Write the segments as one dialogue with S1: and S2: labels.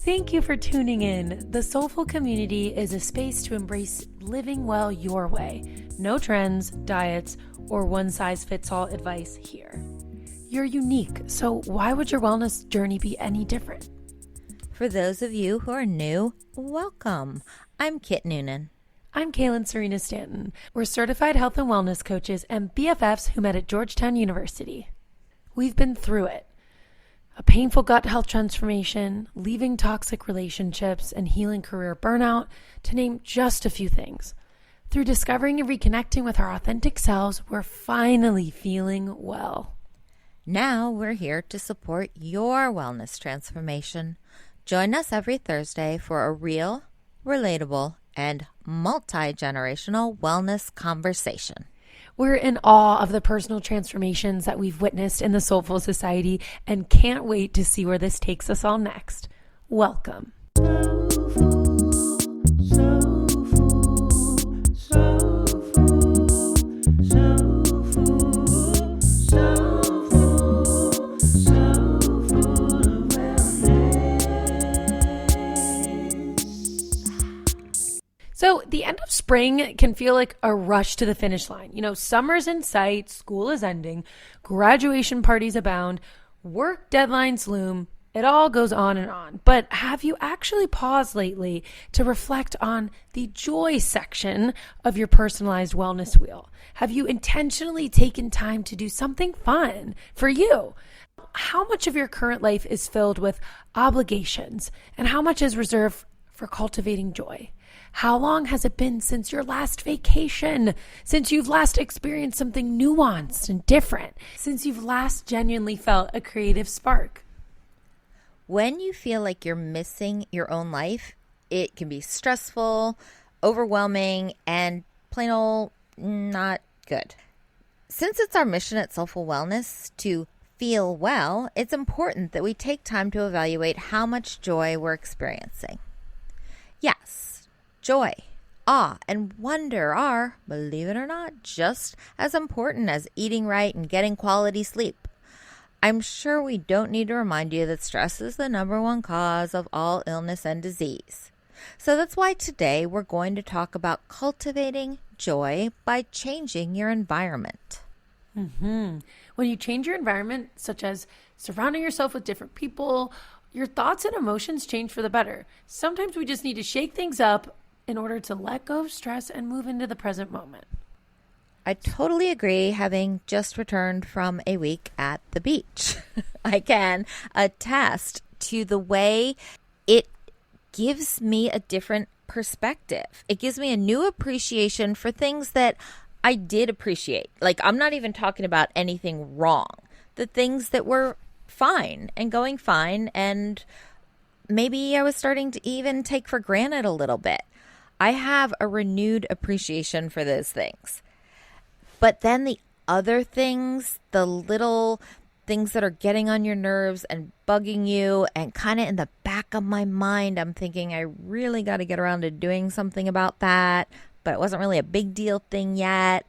S1: Thank you for tuning in. The Soulful Community is a space to embrace living well your way. No trends, diets, or one-size-fits-all advice here. You're unique, so why would your wellness journey be any different?
S2: For those of you who are new, welcome. I'm Kit Noonan.
S1: I'm Kaelynn Serena Stanton. We're certified health and wellness coaches and BFFs who met at Georgetown University. We've been through it. A painful gut health transformation, leaving toxic relationships, and healing career burnout, to name just a few things. Through discovering and reconnecting with our authentic selves, we're finally feeling well.
S2: Now we're here to support your wellness transformation. Join us every Thursday for a real, relatable, and multi-generational wellness conversation.
S1: We're in awe of the personal transformations that we've witnessed in the Soulful Society and can't wait to see where this takes us all next. Welcome. So the end of spring can feel like a rush to the finish line. You know, summer's in sight, school is ending, graduation parties abound, work deadlines loom. It all goes on and on. But have you actually paused lately to reflect on the joy section of your personalized wellness wheel? Have you intentionally taken time to do something fun for you? How much of your current life is filled with obligations and how much is reserved for cultivating joy? How long has it been since your last vacation? Since you've last experienced something nuanced and different? Since you've last genuinely felt a creative spark?
S2: When you feel like you're missing your own life, it can be stressful, overwhelming, and plain old not good. Since it's our mission at Soulful Wellness to feel well, it's important that we take time to evaluate how much joy we're experiencing. Yes. Joy, awe, and wonder are, believe it or not, just as important as eating right and getting quality sleep. I'm sure we don't need to remind you that stress is the number one cause of all illness and disease. So that's why today we're going to talk about cultivating joy by changing your environment.
S1: When you change your environment, such as surrounding yourself with different people, your thoughts and emotions change for the better. Sometimes we just need to shake things up in order to let go of stress and move into the present moment.
S2: I totally agree. Having just returned from a week at the beach, I can attest to the way it gives me a different perspective. It gives me a new appreciation for things that I did appreciate. Like, I'm not even talking about anything wrong. The things that were fine and going fine, and maybe I was starting to even take for granted a little bit. I have a renewed appreciation for those things. But then the other things, the little things that are getting on your nerves and bugging you, and kind of in the back of my mind, I'm thinking I really got to get around to doing something about that, but it wasn't really a big deal thing yet.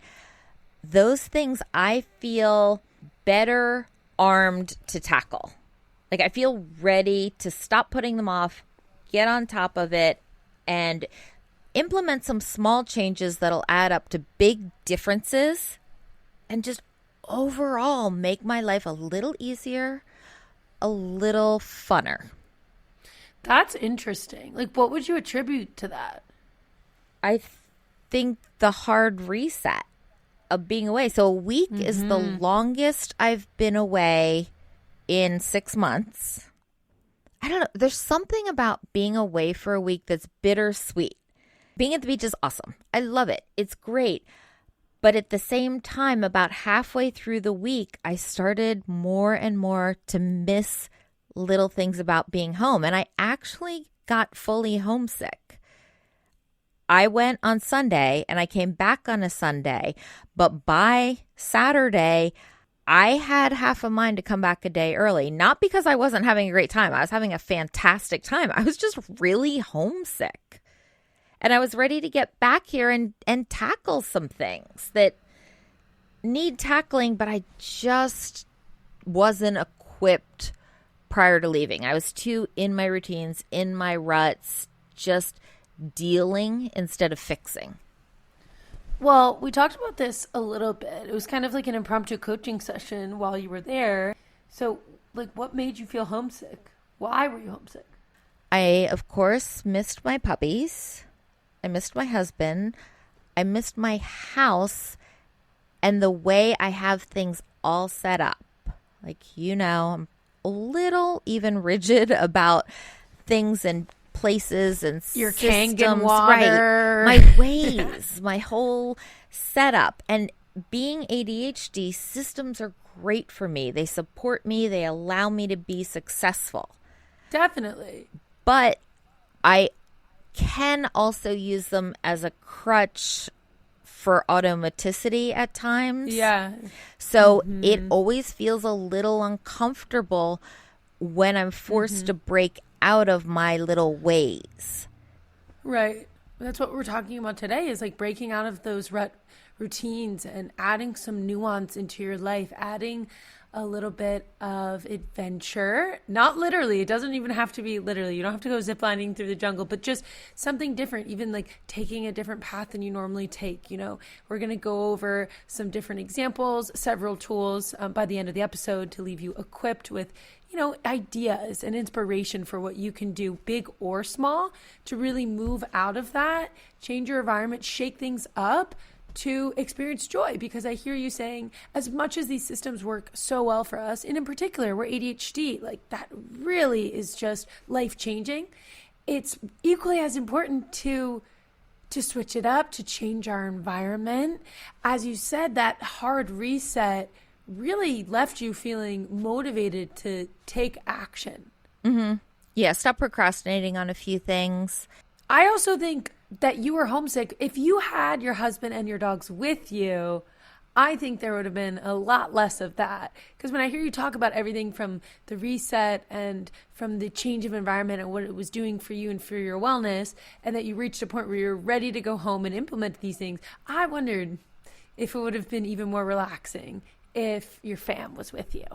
S2: Those things I feel better armed to tackle. Like, I feel ready to stop putting them off, get on top of it, and implement some small changes that'll add up to big differences and just overall make my life a little easier, a little funner.
S1: That's interesting. Like, what would you attribute to that?
S2: I think the hard reset of being away. So a week is the longest I've been away in 6 months. I don't know. There's something about being away for a week that's bittersweet. Being at the beach is awesome. I love it. It's great. But at the same time, about halfway through the week, I started more and more to miss little things about being home. And I actually got fully homesick. I went on Sunday and I came back on a Sunday. But by Saturday, I had half a mind to come back a day early. Not because I wasn't having a great time. I was having a fantastic time. I was just really homesick. And I was ready to get back here and tackle some things that need tackling, but I just wasn't equipped prior to leaving. I was too in my routines, in my ruts, just dealing instead of fixing.
S1: Well, we talked about this a little bit. It was kind of like an impromptu coaching session while you were there. So, like, what made you feel homesick? Why were you homesick?
S2: I, of course, missed my puppies. I missed my husband. I missed my house and the way I have things all set up. Like, I'm a little even rigid about things and places and
S1: your
S2: systems.
S1: Kangen water.
S2: Right. My ways, my whole setup. And being ADHD, systems are great for me. They support me. They allow me to be successful.
S1: Definitely.
S2: But I can also use them as a crutch for automaticity at times.
S1: Yeah.
S2: So it always feels a little uncomfortable when I'm forced to break out of my little ways.
S1: Right. That's what we're talking about today, is like breaking out of those routines and adding some nuance into your life, adding a little bit of adventure. Not literally. It doesn't even have to be literally. You don't have to go ziplining through the jungle, but just something different, even like taking a different path than you normally take. We're going to go over some different examples, several tools by the end of the episode to leave you equipped with ideas and inspiration for what you can do, big or small, to really move out of that, change your environment, shake things up to experience joy. Because I hear you saying, as much as these systems work so well for us, and in particular, we're ADHD, like that really is just life-changing. It's equally as important to switch it up, to change our environment. As you said, that hard reset really left you feeling motivated to take action.
S2: Yeah, stop procrastinating on a few things.
S1: I also think that you were homesick. If you had your husband and your dogs with you, I think there would have been a lot less of that. Because when I hear you talk about everything from the reset and from the change of environment and what it was doing for you and for your wellness, and that you reached a point where you're ready to go home and implement these things, I wondered if it would have been even more relaxing if your fam was with you.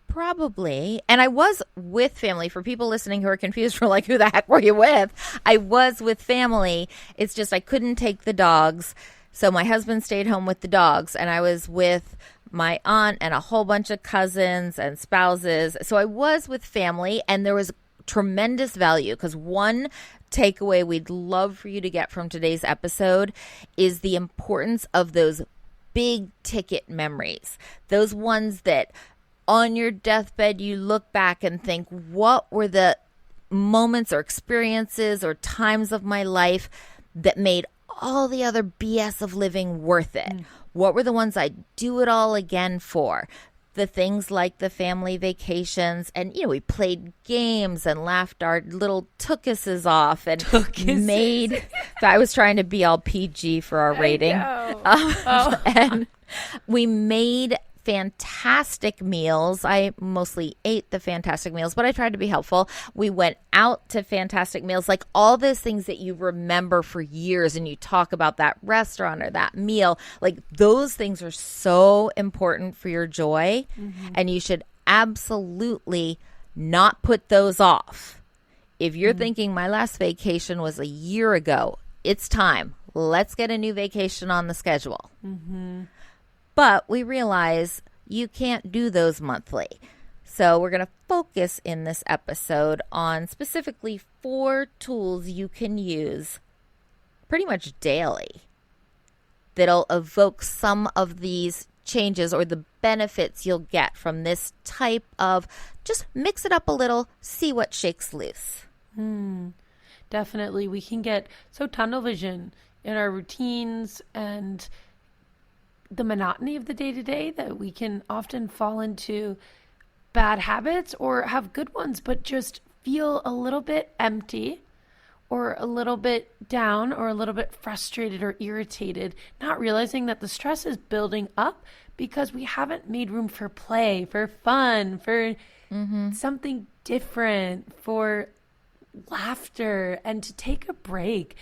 S2: Probably. And I was with family. For people listening who are confused, for like, who the heck were you with? I was with family. It's just I couldn't take the dogs. So my husband stayed home with the dogs, and I was with my aunt and a whole bunch of cousins and spouses. So I was with family, and there was tremendous value, because one takeaway we'd love for you to get from today's episode is the importance of those big ticket memories, those ones that on your deathbed you look back and think, what were the moments or experiences or times of my life that made all the other BS of living worth it? What were the ones I'd do it all again for? The things like the family vacations, and we played games and laughed our little tookuses off and made. I was trying to be all PG for our rating, and we made fantastic meals. I mostly ate the fantastic meals, but I tried to be helpful. We went out to fantastic meals, like all those things that you remember for years, and you talk about that restaurant or that meal. Like, those things are so important for your joy, and you should absolutely not put those off. If you're thinking, my last vacation was a year ago, it's time. Let's get a new vacation on the schedule. But we realize you can't do those monthly. So we're going to focus in this episode on specifically 4 tools you can use pretty much daily that'll evoke some of these changes or the benefits you'll get from this type of just mix it up a little, see what shakes loose.
S1: Definitely. We can get so tunnel vision in our routines and the monotony of the day-to-day that we can often fall into bad habits or have good ones, but just feel a little bit empty or a little bit down or a little bit frustrated or irritated, not realizing that the stress is building up because we haven't made room for play, for fun, for something different, for laughter, and to take a break.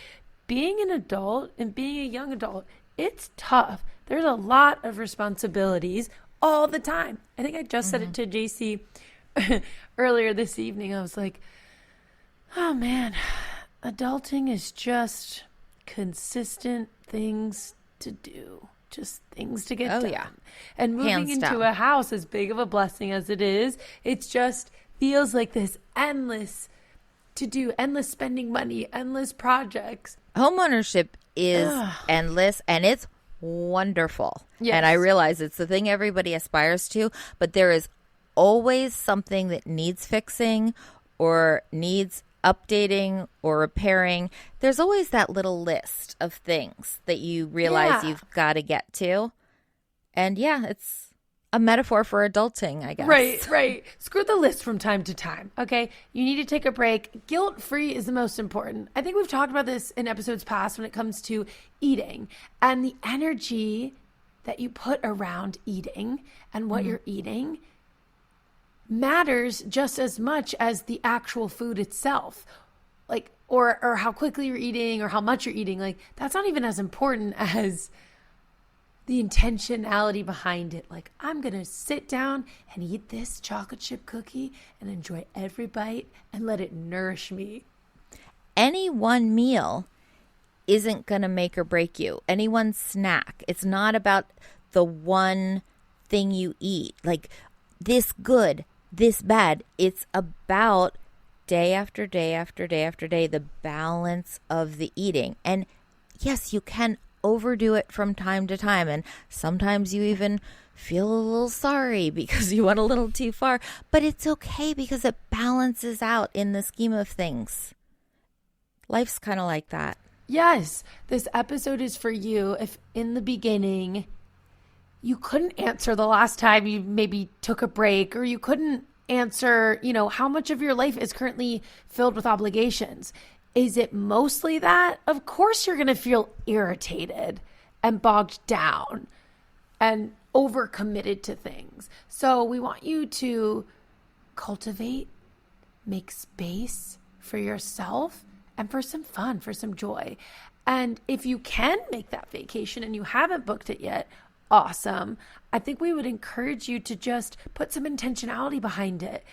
S1: Being an adult and being a young adult, it's tough. There's a lot of responsibilities all the time. I think I just said it to JC earlier this evening, I was like, oh man, adulting is just consistent things to do. Just things to get done.
S2: Yeah.
S1: And moving
S2: Hands
S1: into
S2: down.
S1: a house, as big of a blessing as it is, it just feels like this endless to do, endless spending money, endless projects.
S2: Homeownership is endless, and it's wonderful.
S1: Yes.
S2: And I realize it's the thing everybody aspires to, but there is always something that needs fixing or needs updating or repairing. There's always that little list of things that you realize you've got to get to. And yeah, it's a metaphor for adulting, I guess.
S1: Right. Screw the list from time to time, okay? You need to take a break. Guilt-free is the most important. I think we've talked about this in episodes past when it comes to eating and the energy that you put around eating and what you're eating matters just as much as the actual food itself. Like, or how quickly you're eating or how much you're eating. Like, that's not even as important as the intentionality behind it. Like, I'm going to sit down and eat this chocolate chip cookie and enjoy every bite and let it nourish me.
S2: Any one meal isn't going to make or break you. Any one snack. It's not about the one thing you eat. Like, this good, this bad. It's about day after day after day after day, the balance of the eating. And yes, you can overdo it from time to time. And sometimes you even feel a little sorry because you went a little too far. But it's okay because it balances out in the scheme of things. Life's kind of like that.
S1: Yes, this episode is for you if in the beginning you couldn't answer the last time you maybe took a break, or you couldn't answer, how much of your life is currently filled with obligations. Is it mostly that? Of course you're going to feel irritated and bogged down and overcommitted to things. So we want you to cultivate, make space for yourself and for some fun, for some joy. And if you can make that vacation and you haven't booked it yet, awesome. I think we would encourage you to just put some intentionality behind it.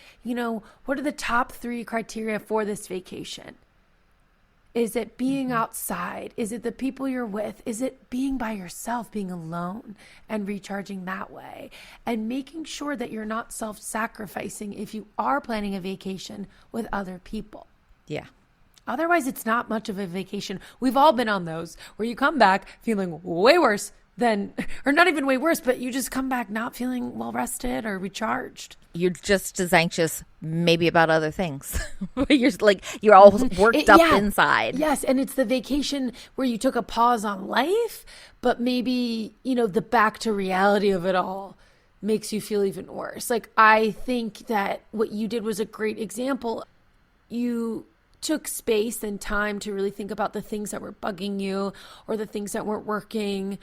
S1: What are the top 3 criteria for this vacation? Is it being outside? Is it the people you're with? Is it being by yourself, being alone and recharging that way? And making sure that you're not self-sacrificing if you are planning a vacation with other people.
S2: Yeah.
S1: Otherwise, it's not much of a vacation. We've all been on those where you come back feeling way worse than, or not even way worse, but you just come back not feeling well rested or recharged.
S2: You're just as anxious maybe about other things. you're all worked up inside.
S1: Yes, and it's the vacation where you took a pause on life, but maybe, the back to reality of it all makes you feel even worse. Like, I think that what you did was a great example. You took space and time to really think about the things that were bugging you or the things that weren't working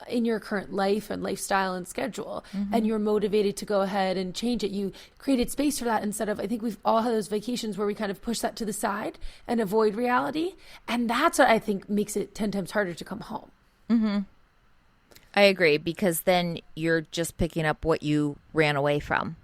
S1: in your current life and lifestyle and schedule. And you're motivated to go ahead and change it. You created space for that instead of, I think we've all had those vacations where we kind of push that to the side and avoid reality. And that's what I think makes it 10 times harder to come home.
S2: I agree, because then you're just picking up what you ran away from.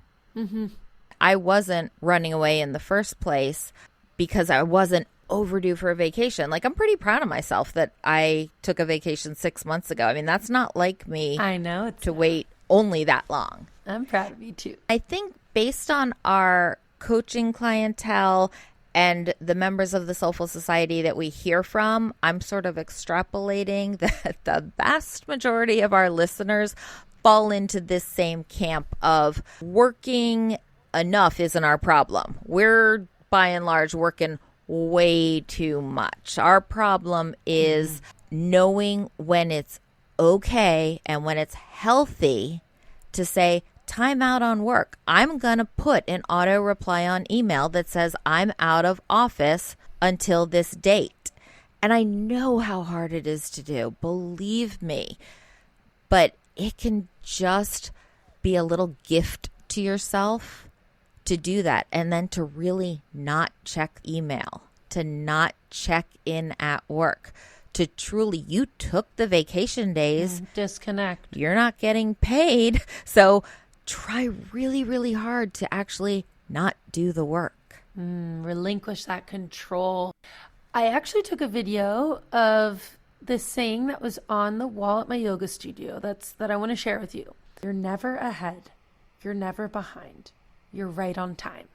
S2: I wasn't running away in the first place because I wasn't overdue for a vacation. Like, I'm pretty proud of myself that I took a vacation 6 months ago. I mean, that's not like me.
S1: I know
S2: to wait only that long.
S1: I'm proud of you too.
S2: I think based on our coaching clientele and the members of the Soulful Society that we hear from, I'm sort of extrapolating that the vast majority of our listeners fall into this same camp of working enough isn't our problem. We're by and large working way too much. Our problem is knowing when it's okay and when it's healthy to say, time out on work. I'm going to put an auto reply on email that says I'm out of office until this date. And I know how hard it is to do, believe me. But it can just be a little gift to yourself to do that, and then to really not check email, to not check in at work, to truly, you took the vacation days.
S1: Disconnect.
S2: You're not getting paid. So try really, really hard to actually not do the work.
S1: Relinquish that control. I actually took a video of this saying that was on the wall at my yoga studio that I want to share with you. You're never ahead. You're never behind. You're right on time.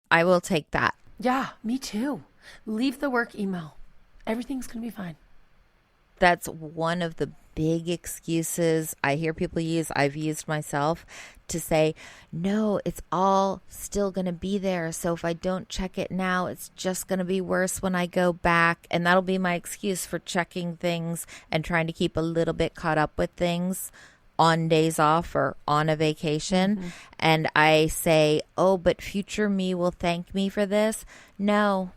S2: I will take that.
S1: Yeah, me too. Leave the work email. Everything's going to be fine.
S2: That's one of the big excuses I hear people use, I've used myself, to say, no, it's all still going to be there. So if I don't check it now, it's just going to be worse when I go back. And that'll be my excuse for checking things and trying to keep a little bit caught up with things on days off or on a vacation. And I say, oh, but future me will thank me for this. No,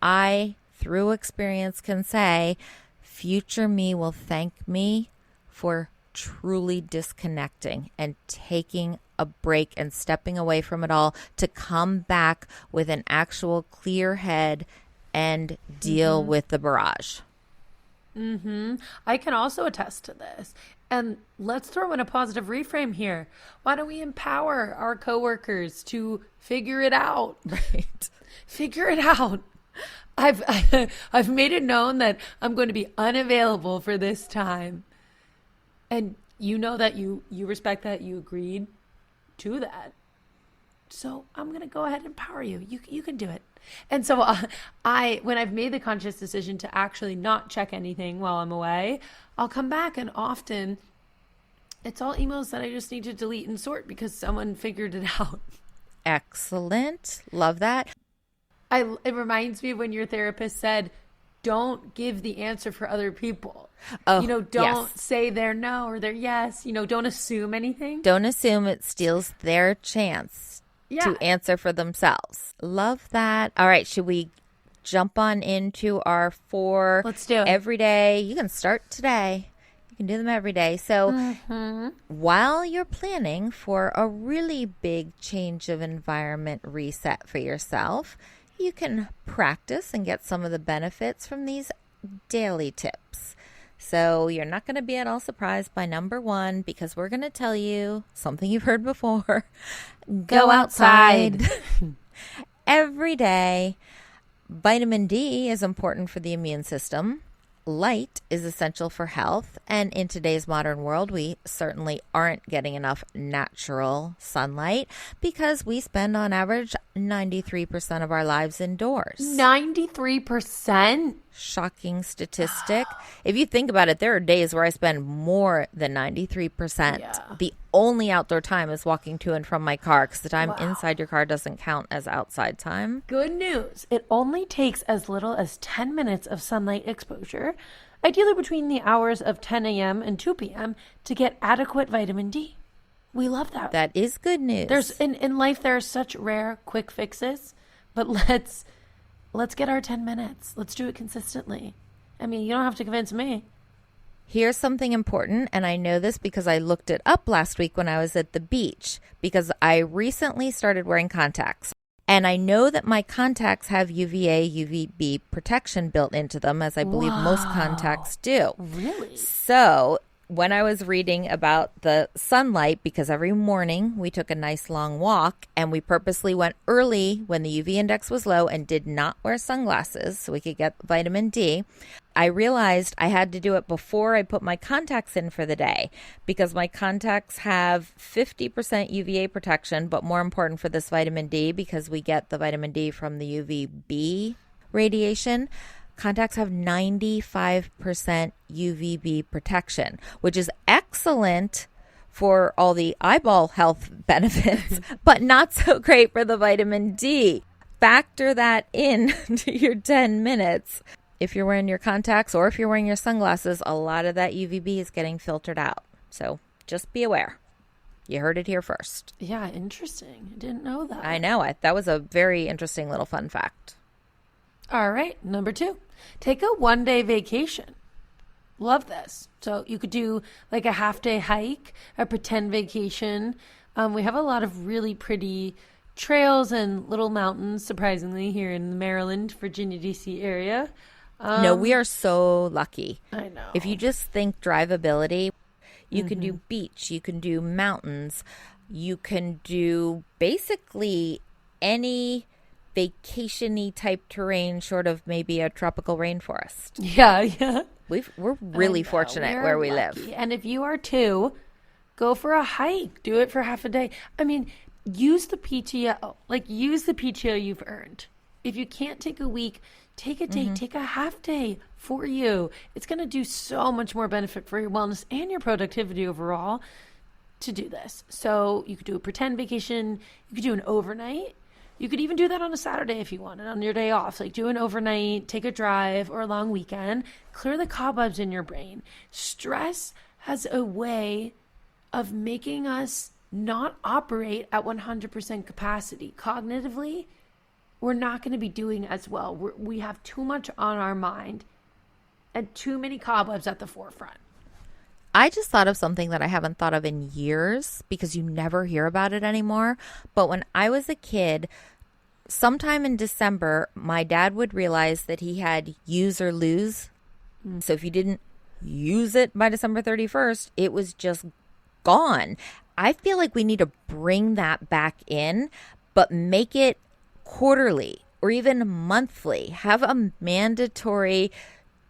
S2: I, through experience, can say, future me will thank me for truly disconnecting and taking a break and stepping away from it all to come back with an actual clear head and deal with the barrage.
S1: I can also attest to this. And let's throw in a positive reframe here. Why don't we empower our coworkers to figure it out?
S2: Right.
S1: Figure it out. I've made it known that I'm going to be unavailable for this time. And you know that you respect that, you agreed to that. So I'm going to go ahead and empower you. You can do it. And so when I've made the conscious decision to actually not check anything while I'm away, I'll come back, and often it's all emails that I just need to delete and sort because someone figured it out.
S2: Excellent. Love that.
S1: It reminds me of when your therapist said, don't give the answer for other people.
S2: Oh,
S1: Don't say their no or their yes. Don't assume anything.
S2: Don't assume it steals their chance to answer for themselves. Love that. All right. Should we jump on into our 4
S1: Let's do it.
S2: every day? You can start today. You can do them every day. So while you're planning for a really big change of environment reset for yourself, you can practice and get some of the benefits from these daily tips. So you're not going to be at all surprised by number 1, because we're going to tell you something you've heard before. Go outside. Every day. Vitamin D is important for the immune system. Light is essential for health. And in today's modern world, we certainly aren't getting enough natural sunlight because we spend on average 93% of our lives indoors.
S1: 93%?
S2: Shocking statistic. If you think about it, there are days where I spend more than 93%.
S1: Yeah.
S2: The only outdoor time is walking to and from my car, because the time inside your car doesn't count as outside time.
S1: Good news. It only takes as little as 10 minutes of sunlight exposure, ideally between the hours of 10 a.m. and 2 p.m., to get adequate vitamin D. We love that.
S2: That is good news.
S1: There's in life there are such rare quick fixes, but let's get our 10 minutes. Let's do it consistently. I mean, you don't have to convince me.
S2: Here's something important, and I know this because I looked it up last week when I was at the beach, because I recently started wearing contacts. And I know that my contacts have UVA, UVB protection built into them, as I believe most contacts do.
S1: Really?
S2: So when I was reading about the sunlight, because every morning we took a nice long walk, and we purposely went early when the UV index was low and did not wear sunglasses so we could get vitamin D, I realized I had to do it before I put my contacts in for the day, because my contacts have 50% UVA protection, but more important for this vitamin D, because we get the vitamin D from the UVB radiation. Contacts have 95% UVB protection, which is excellent for all the eyeball health benefits, but not so great for the vitamin D. Factor that in to your 10 minutes. If you're wearing your contacts or if you're wearing your sunglasses, a lot of that UVB is getting filtered out. So just be aware. You heard it here first.
S1: Yeah, interesting. I didn't know that.
S2: I know. That was a very interesting little fun fact.
S1: All right, number 2. Take a 1-day vacation. Love this. So you could do like a half-day hike, a pretend vacation. We have a lot of really pretty trails and little mountains, surprisingly, here in the Maryland, Virginia, D.C. area.
S2: No, we are so lucky.
S1: I know.
S2: If you just think drivability, you can do beach, you can do mountains. You can do basically any vacation-y type terrain short of maybe a tropical rainforest.
S1: Yeah.
S2: We're really fortunate where we live.
S1: And if you are too, go for a hike. Do it for half a day. I mean, use the PTO. Like, use the PTO you've earned. If you can't take a week, take a day, take a half day for you. It's going to do so much more benefit for your wellness and your productivity overall to do this. So you could do a pretend vacation. You could do an overnight. You could even do that on a Saturday if you wanted, on your day off. Like, do an overnight, take a drive or a long weekend. Clear the cobwebs in your brain. Stress has a way of making us not operate at 100% capacity. Cognitively, we're not going to be doing as well. We have too much on our mind and too many cobwebs at the forefront.
S2: I just thought of something that I haven't thought of in years because you never hear about it anymore. But when I was a kid, sometime in December, my dad would realize that he had use or lose. So if you didn't use it by December 31st, it was just gone. I feel like we need to bring that back in, but make it quarterly or even monthly. Have a mandatory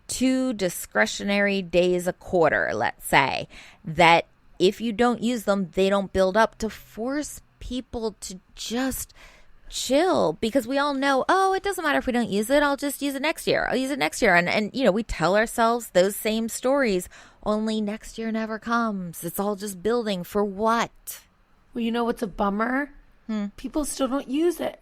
S2: 2 discretionary days a quarter, let's say, that if you don't use them, they don't build up, to force people to just chill, because we all know, oh, it doesn't matter if we don't use it. I'll just use it next year. I'll use it next year. And you know, we tell ourselves those same stories, only next year never comes. It's all just building for what?
S1: Well, you know what's a bummer? People still don't use it.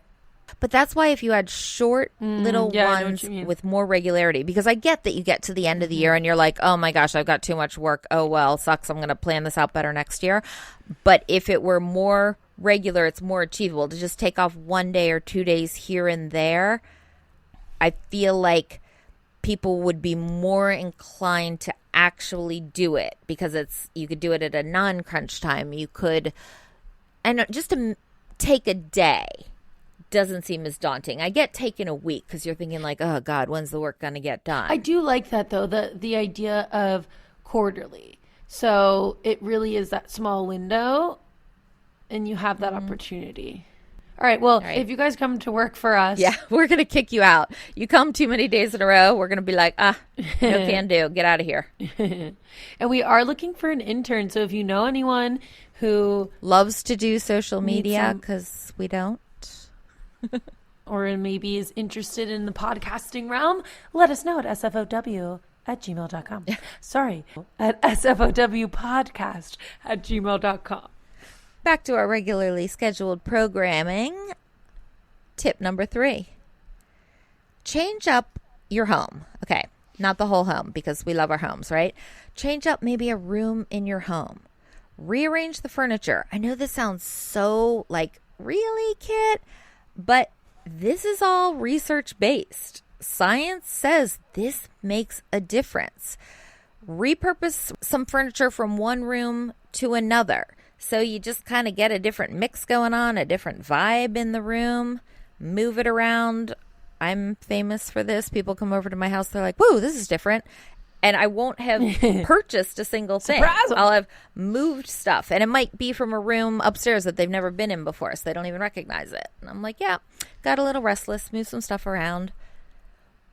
S2: But that's why if you had short little ones with more regularity, because I get that you get to the end of the year and you're like, oh my gosh, I've got too much work. Oh, well, sucks. I'm going to plan this out better next year. But if it were more regular, it's more achievable to just take off 1 day or 2 days here and there. I feel like people would be more inclined to actually do it, because you could do it at a non-crunch time. You could, and just to take a day doesn't seem as daunting. I get taking a week because you're thinking like, oh God, when's the work going to get done?
S1: I do like that though, the idea of quarterly. So it really is that small window and you have that opportunity. All right. Well, if you guys come to work for us.
S2: Yeah, we're going to kick you out. You come too many days in a row, we're going to be like, no can do. Get out of here.
S1: And we are looking for an intern. So if you know anyone who
S2: loves to do social media, because we don't.
S1: Or maybe is interested in the podcasting realm, let us know at sfow@gmail.com. Sorry, at sfowpodcast@gmail.com.
S2: Back to our regularly scheduled programming. Tip number 3. Change up your home. Okay, not the whole home, because we love our homes, right? Change up maybe a room in your home. Rearrange the furniture. I know this sounds so like, really, Kit? But this is all research-based. Science says this makes a difference. Repurpose some furniture from one room to another. So you just kind of get a different mix going on, a different vibe in the room. Move it around. I'm famous for this. People come over to my house. They're like, whoa, this is different. And I won't have purchased a single thing.
S1: Surprise!
S2: I'll have moved stuff. And it might be from a room upstairs that they've never been in before, so they don't even recognize it. And I'm like, yeah, got a little restless, move some stuff around.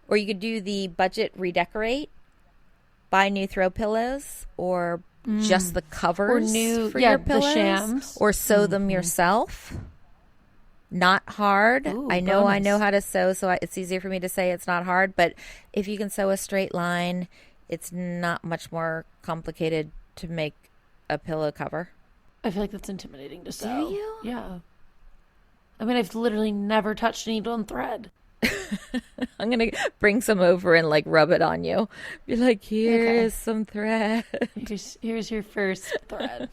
S2: Or you could do the budget redecorate, buy new throw pillows, or just the covers for your pillows.
S1: The shams.
S2: Or sew them yourself. Not hard.
S1: Ooh,
S2: I know
S1: bonus.
S2: how to sew, so it's easier for me to say it's not hard. But if you can sew a straight line, it's not much more complicated to make a pillow cover.
S1: I feel like that's intimidating to sew.
S2: Do you?
S1: Yeah. I mean, I've literally never touched needle and thread.
S2: I'm going to bring some over and like rub it on you. Be like, here's some thread.
S1: Here's your first thread.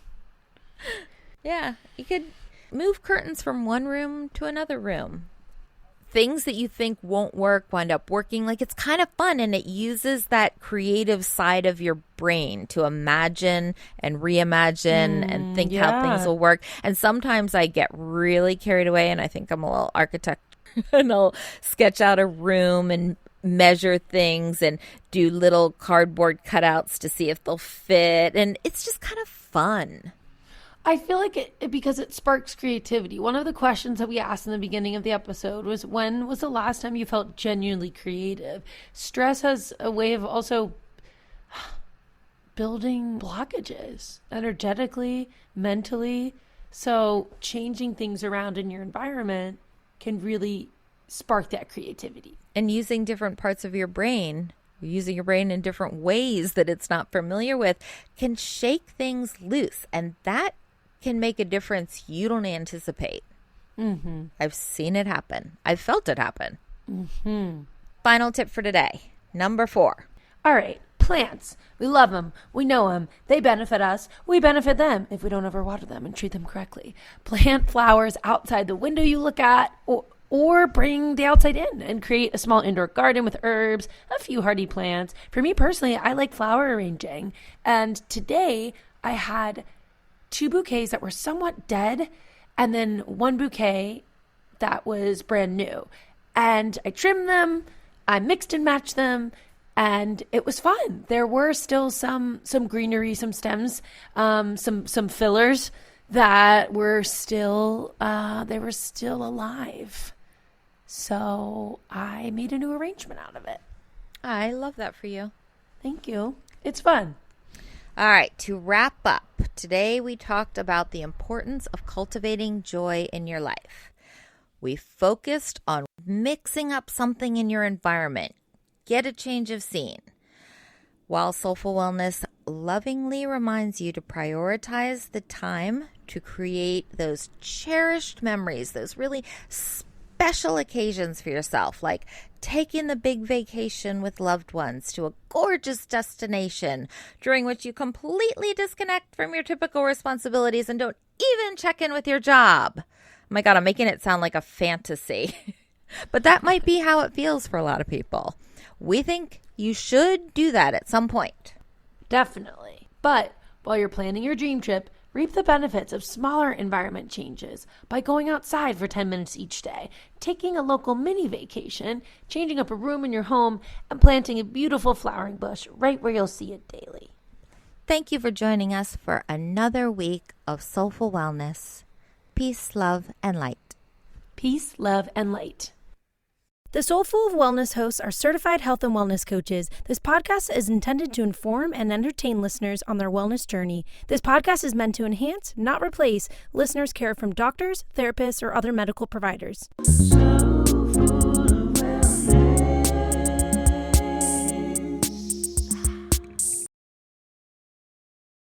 S2: Yeah. You could move curtains from one room to another room. Things that you think won't work wind up working. Like, it's kind of fun, and it uses that creative side of your brain to imagine and reimagine and think how things will work. And sometimes I get really carried away, and I think I'm a little architect, and I'll sketch out a room and measure things and do little cardboard cutouts to see if they'll fit. And it's just kind of fun.
S1: I feel like because it sparks creativity. One of the questions that we asked in the beginning of the episode was, when was the last time you felt genuinely creative? Stress has a way of also building blockages energetically, mentally. So changing things around in your environment can really spark that creativity.
S2: And using different parts of your brain, using your brain in different ways that it's not familiar with, can shake things loose. And that can make a difference you don't anticipate.
S1: Mm-hmm.
S2: I've seen it happen. I've felt it happen.
S1: Mm-hmm.
S2: Final tip for today, number 4.
S1: All right, plants. We love them. We know them. They benefit us. We benefit them if we don't overwater them and treat them correctly. Plant flowers outside the window you look at, or bring the outside in and create a small indoor garden with herbs, a few hardy plants. For me personally, I like flower arranging. And today I had 2 bouquets that were somewhat dead, and then 1 bouquet that was brand new. And I trimmed them, I mixed and matched them, and it was fun. There were still some greenery, some stems, some fillers that were still alive. So I made a new arrangement out of it.
S2: I love that for you.
S1: Thank you. It's fun.
S2: All right, to wrap up, today we talked about the importance of cultivating joy in your life. We focused on mixing up something in your environment. Get a change of scene. While Soulful Wellness lovingly reminds you to prioritize the time to create those cherished memories, those really special occasions for yourself, like taking the big vacation with loved ones to a gorgeous destination during which you completely disconnect from your typical responsibilities and don't even check in with your job. Oh my God, I'm making it sound like a fantasy. But that might be how it feels for a lot of people. We think you should do that at some point.
S1: Definitely. But while you're planning your dream trip, reap the benefits of smaller environment changes by going outside for 10 minutes each day, taking a local mini vacation, changing up a room in your home, and planting a beautiful flowering bush right where you'll see it daily.
S2: Thank you for joining us for another week of Soulful Wellness. Peace, love, and light.
S1: Peace, love, and light. The Soulful of Wellness hosts are certified health and wellness coaches. This podcast is intended to inform and entertain listeners on their wellness journey. This podcast is meant to enhance, not replace, listeners' care from doctors, therapists, or other medical providers.